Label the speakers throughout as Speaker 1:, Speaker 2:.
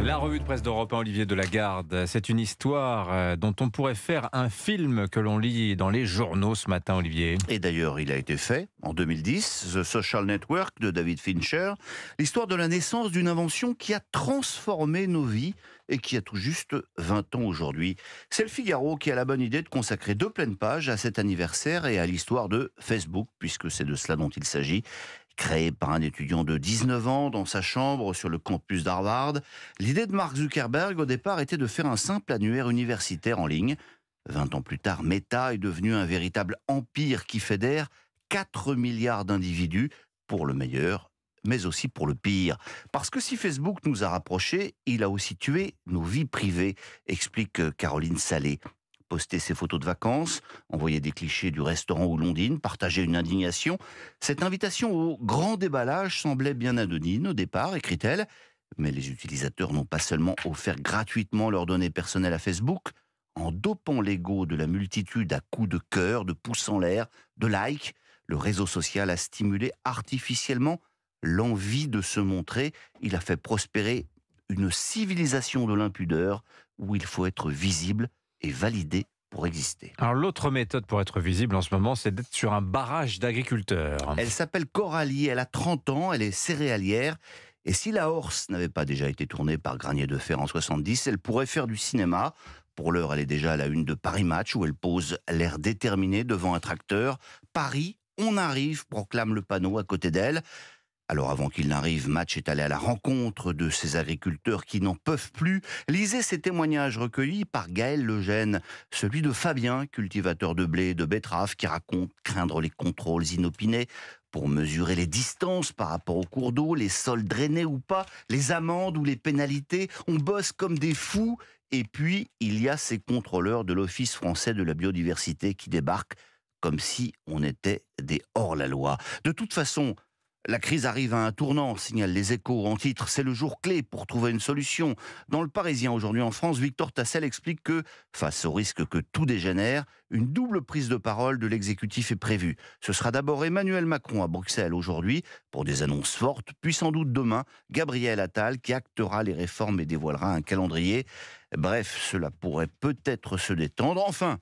Speaker 1: La revue de presse d'Europe 1, Olivier Delagarde, c'est une histoire dont on pourrait faire un film que l'on lit dans les journaux ce matin, Olivier.
Speaker 2: Et d'ailleurs, il a été fait en 2010, The Social Network de David Fincher, l'histoire de la naissance d'une invention qui a transformé nos vies et qui a tout juste 20 ans aujourd'hui. C'est le Figaro qui a la bonne idée de consacrer 2 pleines pages à cet anniversaire et à l'histoire de Facebook, puisque c'est de cela dont il s'agit. Créé par un étudiant de 19 ans dans sa chambre sur le campus d'Harvard, l'idée de Mark Zuckerberg au départ était de faire un simple annuaire universitaire en ligne. 20 ans plus tard, Meta est devenu un véritable empire qui fédère 4 milliards d'individus, pour le meilleur, mais aussi pour le pire. Parce que si Facebook nous a rapprochés, il a aussi tué nos vies privées, explique Caroline Salé. Poster ses photos de vacances, envoyer des clichés du restaurant où l'on dîne, partager une indignation. Cette invitation au grand déballage semblait bien anodine au départ, écrit-elle. Mais les utilisateurs n'ont pas seulement offert gratuitement leurs données personnelles à Facebook. En dopant l'ego de la multitude à coups de cœur, de pouces en l'air, de likes, le réseau social a stimulé artificiellement l'envie de se montrer. Il a fait prospérer une civilisation de l'impudeur où il faut être visible et validé pour exister.
Speaker 1: Alors l'autre méthode pour être visible en ce moment, c'est d'être sur un barrage d'agriculteurs.
Speaker 2: Elle s'appelle Coralie, elle a 30 ans, elle est céréalière. Et si La Horse n'avait pas déjà été tournée par Granier de Fer en 70, elle pourrait faire du cinéma. Pour l'heure, elle est déjà à la une de Paris Match, où elle pose l'air déterminé devant un tracteur. Paris, on arrive, proclame le panneau à côté d'elle. Alors avant qu'il n'arrive, Match est allé à la rencontre de ces agriculteurs qui n'en peuvent plus. Lisez ces témoignages recueillis par Gaël Legène, celui de Fabien, cultivateur de blé et de betteraves, qui raconte craindre les contrôles inopinés pour mesurer les distances par rapport au cours d'eau, les sols drainés ou pas, les amendes ou les pénalités. On bosse comme des fous. Et puis, il y a ces contrôleurs de l'Office français de la biodiversité qui débarquent comme si on était des hors-la-loi. De toute façon, la crise arrive à un tournant, signalent les Échos en titre. C'est le jour clé pour trouver une solution. Dans le Parisien aujourd'hui en France, Victor Tassel explique que, face au risque que tout dégénère, une double prise de parole de l'exécutif est prévue. Ce sera d'abord Emmanuel Macron à Bruxelles aujourd'hui pour des annonces fortes, puis sans doute demain, Gabriel Attal qui actera les réformes et dévoilera un calendrier. Bref, cela pourrait peut-être se détendre. Enfin,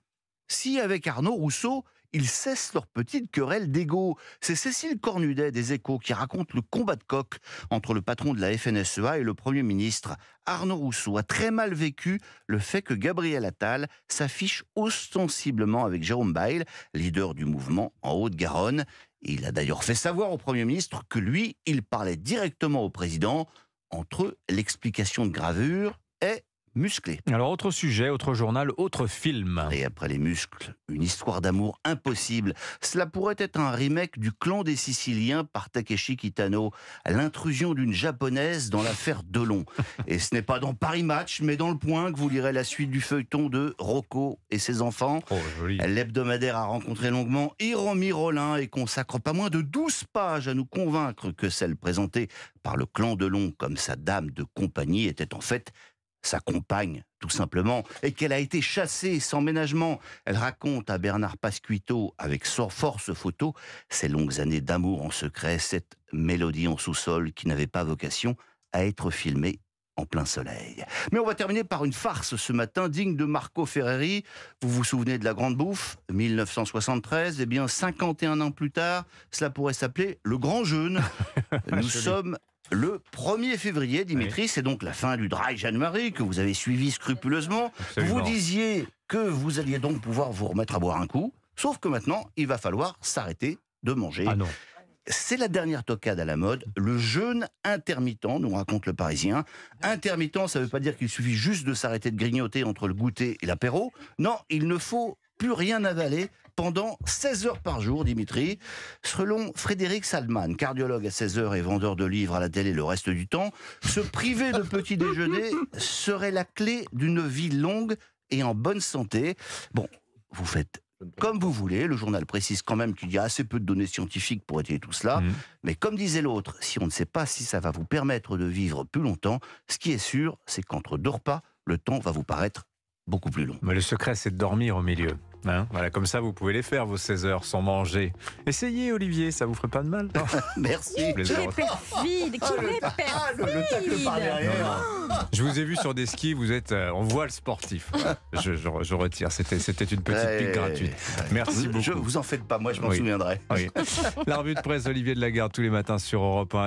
Speaker 2: si avec Arnaud Rousseau, ils cessent leur petite querelle d'ego. C'est Cécile Cornudet des Échos qui raconte le combat de coq entre le patron de la FNSEA et le Premier ministre. Arnaud Rousseau a très mal vécu le fait que Gabriel Attal s'affiche ostensiblement avec Jérôme Bail, leader du mouvement en Haute-Garonne. Il a d'ailleurs fait savoir au Premier ministre que lui, il parlait directement au président. Entre eux, l'explication de gravure est musclé.
Speaker 1: Alors autre sujet, autre journal, autre film.
Speaker 2: Et après les muscles, une histoire d'amour impossible. Cela pourrait être un remake du Clan des Siciliens par Takeshi Kitano. L'intrusion d'une japonaise dans l'affaire Delon. Et ce n'est pas dans Paris Match, mais dans Le Point que vous lirez la suite du feuilleton de Rocco et ses enfants.
Speaker 1: Oh, joli.
Speaker 2: L'hebdomadaire a rencontré longuement Hiromi Rollin et consacre pas moins de 12 pages à nous convaincre que celle présentée par le clan Delon comme sa dame de compagnie était en fait sa compagne, tout simplement, et qu'elle a été chassée sans ménagement. Elle raconte à Bernard Pasquito, avec force photo, ses longues années d'amour en secret, cette mélodie en sous-sol qui n'avait pas vocation à être filmée en plein soleil. Mais on va terminer par une farce ce matin, digne de Marco Ferreri. Vous vous souvenez de La Grande Bouffe, 1973 ? Eh bien, 51 ans plus tard, cela pourrait s'appeler Le Grand Jeûne. Nous sommes le 1er février, Dimitri, c'est donc la fin du Dry January que vous avez suivi scrupuleusement.
Speaker 1: Absolument.
Speaker 2: Vous disiez que vous alliez donc pouvoir vous remettre à boire un coup, sauf que maintenant, il va falloir s'arrêter de manger.
Speaker 1: Ah non.
Speaker 2: C'est la dernière toquade à la mode, le jeûne intermittent, nous raconte le Parisien. Intermittent, ça ne veut pas dire qu'il suffit juste de s'arrêter de grignoter entre le goûter et l'apéro. Non, il ne faut plus rien avaler pendant 16 heures par jour, Dimitri. Selon Frédéric Salman, cardiologue à 16 heures et vendeur de livres à la télé le reste du temps, se priver de petit déjeuner serait la clé d'une vie longue et en bonne santé. Bon, vous faites comme vous voulez. Le journal précise quand même qu'il y a assez peu de données scientifiques pour étayer tout cela. Mais comme disait l'autre, si on ne sait pas si ça va vous permettre de vivre plus longtemps, ce qui est sûr, c'est qu'entre 2 repas, le temps va vous paraître beaucoup plus long.
Speaker 1: Mais le secret, c'est de dormir au milieu. Hein, voilà, comme ça, vous pouvez les faire, vos 16 heures, sans manger. Essayez, Olivier, ça vous ferait pas de mal.
Speaker 2: Merci.
Speaker 3: Qui est
Speaker 1: Plaisir.
Speaker 3: perfide,
Speaker 2: Le tacle par derrière.
Speaker 1: Je vous ai vu sur des skis, vous êtes, on voit le sportif. Je retire, c'était une petite pique gratuite. Merci beaucoup.
Speaker 2: Vous en faites pas, moi je m'en
Speaker 1: Oui.
Speaker 2: souviendrai.
Speaker 1: Oui. La revue de presse d'Olivier de Lagarde tous les matins sur Europe 1.